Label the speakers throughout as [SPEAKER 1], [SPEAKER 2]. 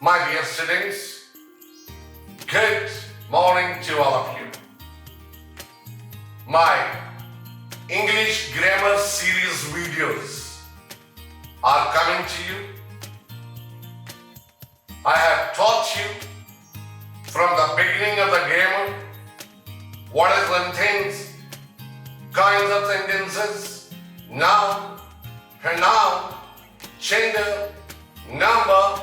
[SPEAKER 1] My dear students, good morning to all of you. My English grammar series videos are coming to you. I have taught you from the beginning of the grammar what is tense, kinds of sentences, noun, pronoun, gender, number,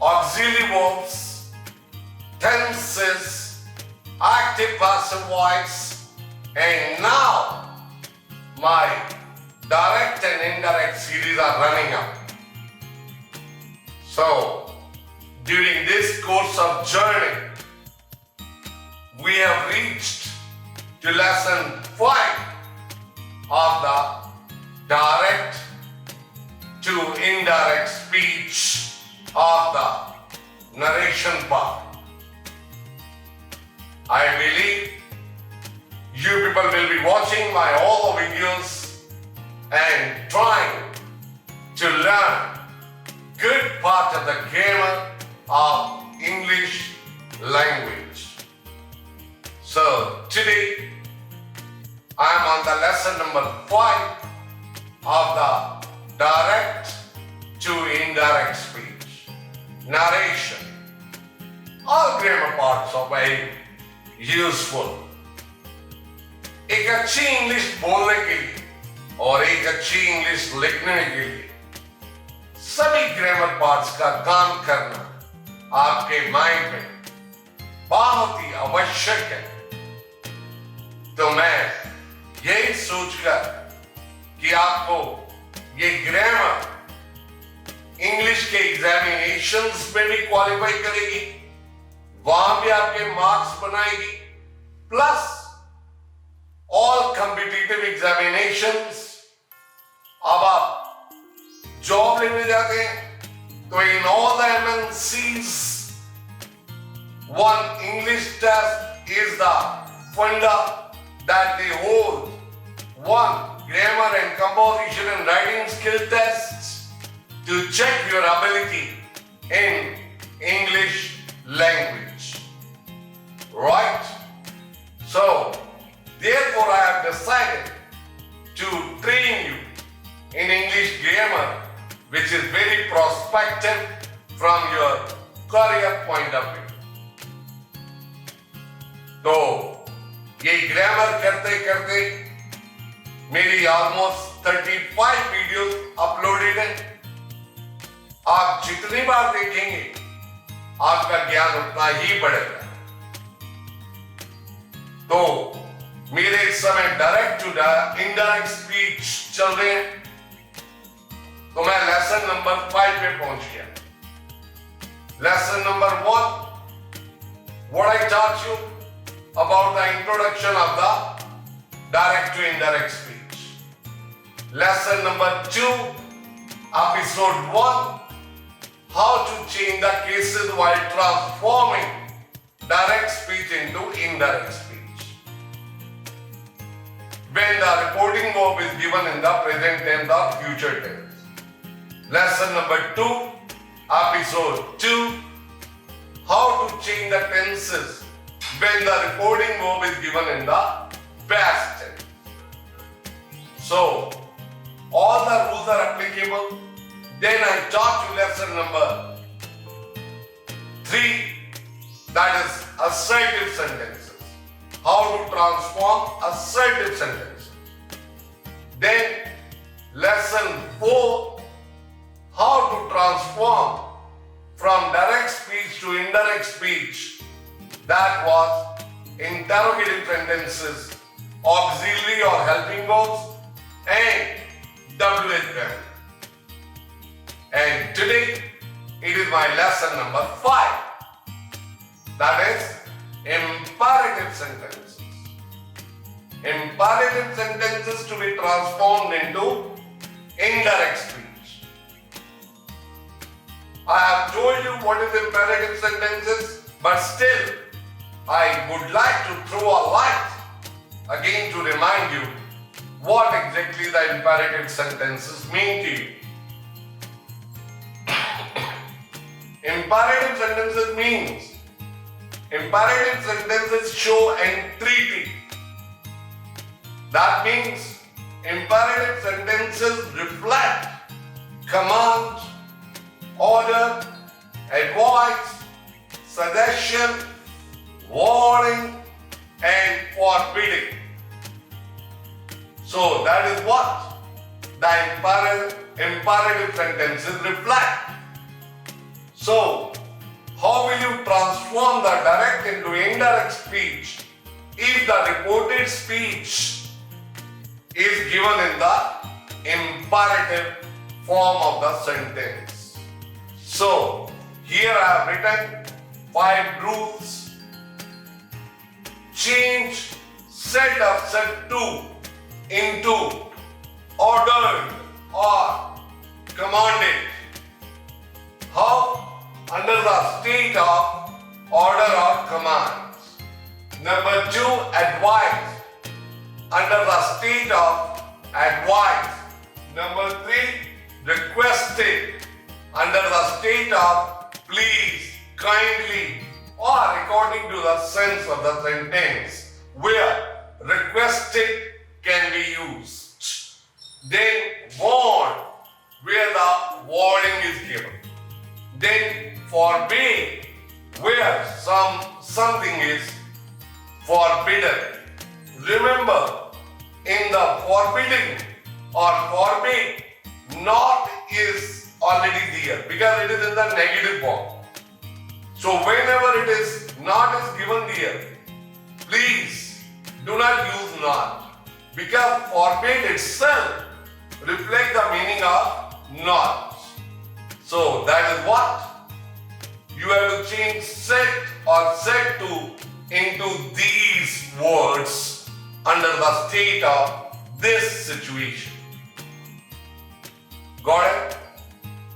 [SPEAKER 1] auxiliary verbs, tenses, active passive voice, and now my direct and indirect series are running up. So, during this course of journey, we have reached to lesson 5 of the direct to indirect speech of the narration part. I believe you people will be watching my all the videos and trying to learn good part of the grammar of English language. So today I am on the lesson number 5 of the direct to indirect speech, narration. All grammar parts are very useful. एक अच्छी English बोलने के लिए और एक अच्छी English लिखने के लिए सभी ग्रामर पार्ट्स का काम करना आपके माइंड में बहुत ही आवश्यक है। तो मैं यही सोचकर कि आपको ये ग्रामर इंग्लिश के एग्जामिनेशंस में भी क्वालिफाई करेगी, वहां भी आपके मार्क्स बनाएगी, प्लस ऑल कॉम्पिटिटिव एग्जामिनेशंस। अब आप जॉब लेने जाते हैं तो in all the MNCs one English test is the funda that they hold. One grammar and composition and writing skill tests to check your ability in English language. Right? So, therefore I have decided to train you in English grammar, which is very prospective from your career point of view. तो ये grammar करते करते मेरी almost 35 videos uploaded है। आप जितनी बार देखेंगे आपका ज्ञान उतना ही बढ़ेगा। तो मेरे इस समय डायरेक्ट टू इनडायरेक्ट स्पीच चल रहे हैं, तो मैं लेसन नंबर 5 पे पहुंच गया। Lesson number 1, what I taught you about the introduction of the direct to indirect speech. Lesson number 2, episode 1, how to change the cases while transforming direct speech into indirect speech. When the reporting verb is given in the present tense or future tense. Lesson number 2, episode 2, how to change the tenses when the reporting verb is given in the past tense. So, all the rules are applicable. Then I taught you lesson number 3, that is assertive sentences. How to transform assertive sentences. Then lesson 4, how to transform from direct speech to indirect speech. That was interrogative sentences, auxiliary or helping verbs, and WH. And today it is my lesson number 5. That is imperative sentences. Imperative sentences to be transformed into indirect speech. I have told you what is imperative sentences, but still I would like to throw a light again to remind you what exactly the imperative sentences mean to you. imperative sentences means imperative sentences show entreaty. That means imperative sentences reflect command, order, advice, suggestion, warning, and forbidding. So that is what the imperative sentences reflect. So, how will you transform the direct into indirect speech if the reported speech is given in the imperative form of the sentence? So, here I have written 5 rules. Change said or said to into ordered or commanded. How? Under the state of order or commands. Number 2, advice. Under the state of advice. Number 3, requested. Under the state of please, kindly, or according to the sense of the sentence, where requested can be used. Then warn, where the warning is given. Then forbid, where something is forbidden. Remember, in the forbidding or forbid, not is already there because it is in the negative form. So whenever it is not is given there, please do not use not, because forbid itself reflects the meaning of not. So that is what you have to change said or said to into these words under the state of this situation. Got it?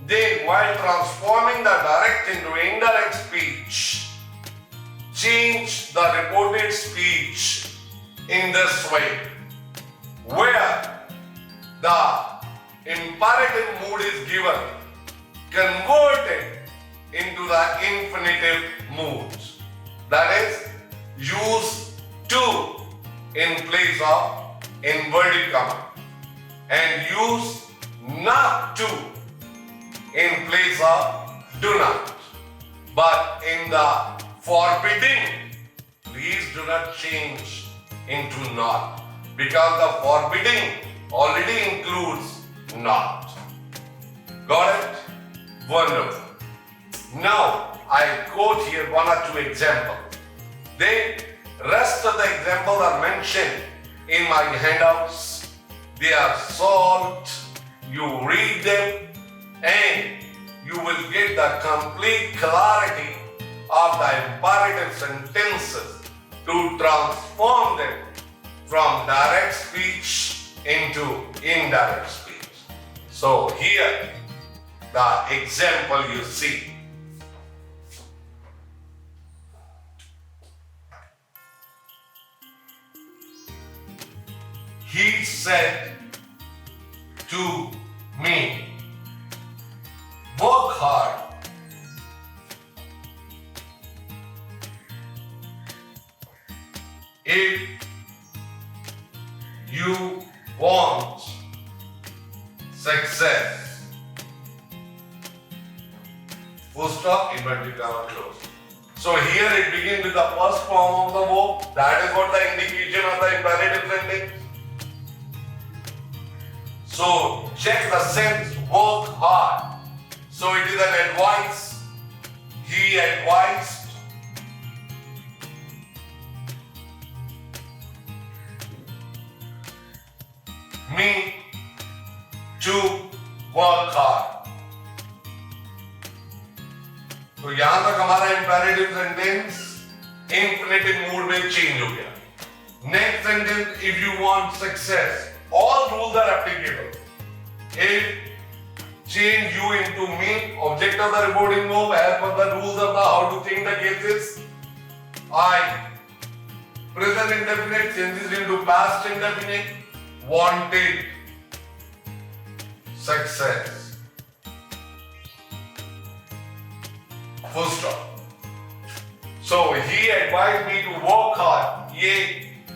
[SPEAKER 1] Then, while transforming the direct into indirect speech, change the reported speech in this way, where the imperative mood is given, convert it into the infinitive mood. That is, use to in place of inverted comma and use not to in place of do not. But in the forbidding, please do not change into not, because the forbidding already includes not. Got it? Wonderful. Now, I quote here 1 or 2 examples. The rest of the examples are mentioned in my handouts. They are solved. You read them and you will get the complete clarity of the imperative sentences to transform them from direct speech into indirect speech. So here the example you see. He said to me, work hard. If you want success. Full stop, inverted comma, close. So here it begins with the first form of the verb. That is what the indication of the imperative sentence. So check the sense, work hard. So it is an advice. He advised me to work hard. तो यहां तक हमारा imperative sentence infinitive mood में change हो गया. Next sentence, if you want success, all rules are applicable. If change you into me, object of the reporting verb, as per the rules of the how to change the cases. I, present indefinite changes into past indefinite, wanted success. Full stop. So he advised me to work hard. ये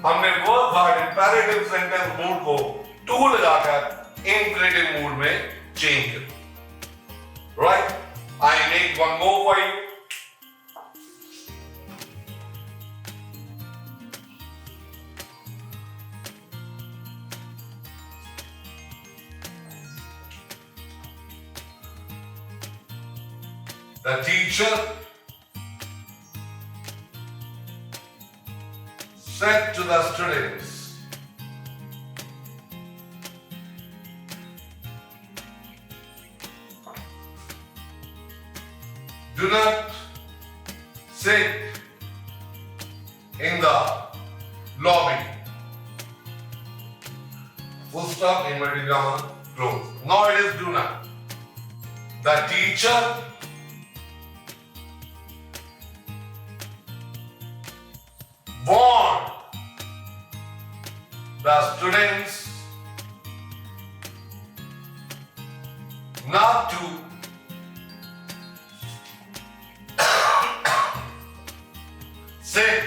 [SPEAKER 1] हमने work hard imperative sentence mood को to लगाकर infinitive mood में change कर. Right? I make one more for you. The teacher said to the students, do not sit in the lobby. Full stop, inverted comma, close. Now it is do not. The teacher warned the students not to sit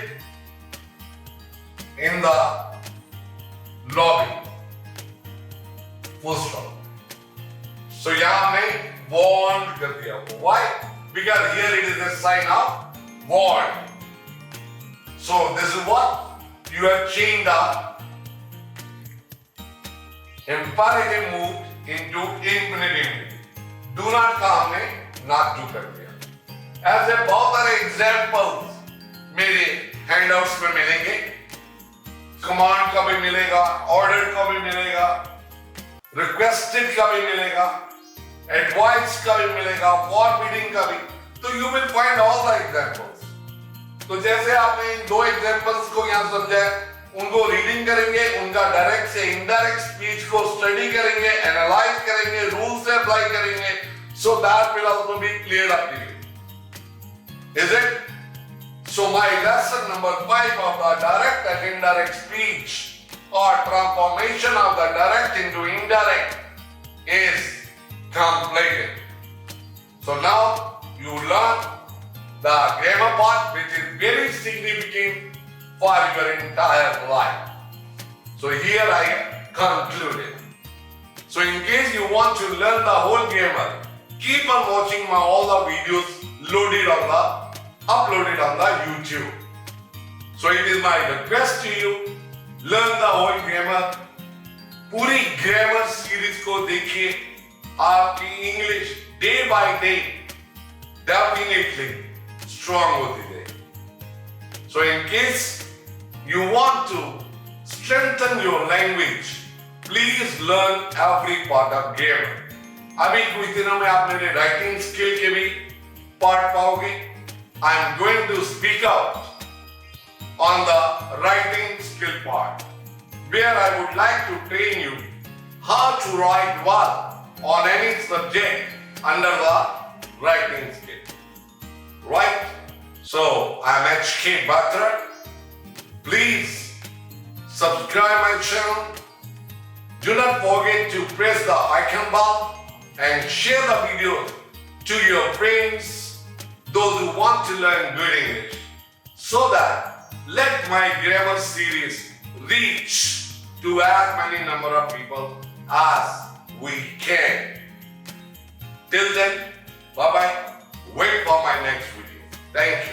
[SPEAKER 1] in the lobby. Full stop. So यहाँ हमने warned कर दिया. Why? Because here it is a sign of warned. So this is what you have changed the imperative mood into infinitive mood. Do not का हमने not to कर दिया. ऐसे बहुत सारे examples मेरे handouts में मिलेंगे. Command का भी मिलेगा, ordered का भी मिलेगा, requested का भी मिलेगा, advised का भी मिलेगा, forbidding का भी. तो you will find all the examples. तो जैसे आपने इन दो एग्जांपल्स को यहाँ समझा, उनको रीडिंग करेंगे, उनका डायरेक्ट से इनडायरेक्ट स्पीच को स्टडी करेंगे, एनालाइज करेंगे, रूल से अप्लाई करेंगे, so that will also be cleared up to you. Is it? So my lesson number 5 of the direct and indirect speech or transformation of the direct into indirect is completed. So now you learn the grammar part, which is very significant for your entire life. So here I concluded. So in case you want to learn the whole grammar, keep on watching all the videos uploaded on the YouTube. So it is my request to you, learn the whole grammar. पूरी grammar series को देखिए, आपकी English day by day definitely strong होती जाएगी. So in case you want to strengthen your language, please learn every part of grammar. अभी कुछ दिनों में आप मेरे writing skill के भी part पाओगे. I am going to speak out on the writing skill part, where I would like to train you how to write well on any subject under the writing skill. Right? So I am HK Batra. Please subscribe my channel. Do not forget to press the icon bell and share the video to your friends, those who want to learn good English, so that let my grammar series reach to as many number of people as we can. Till then, bye bye. Wait for my next video. Thank you.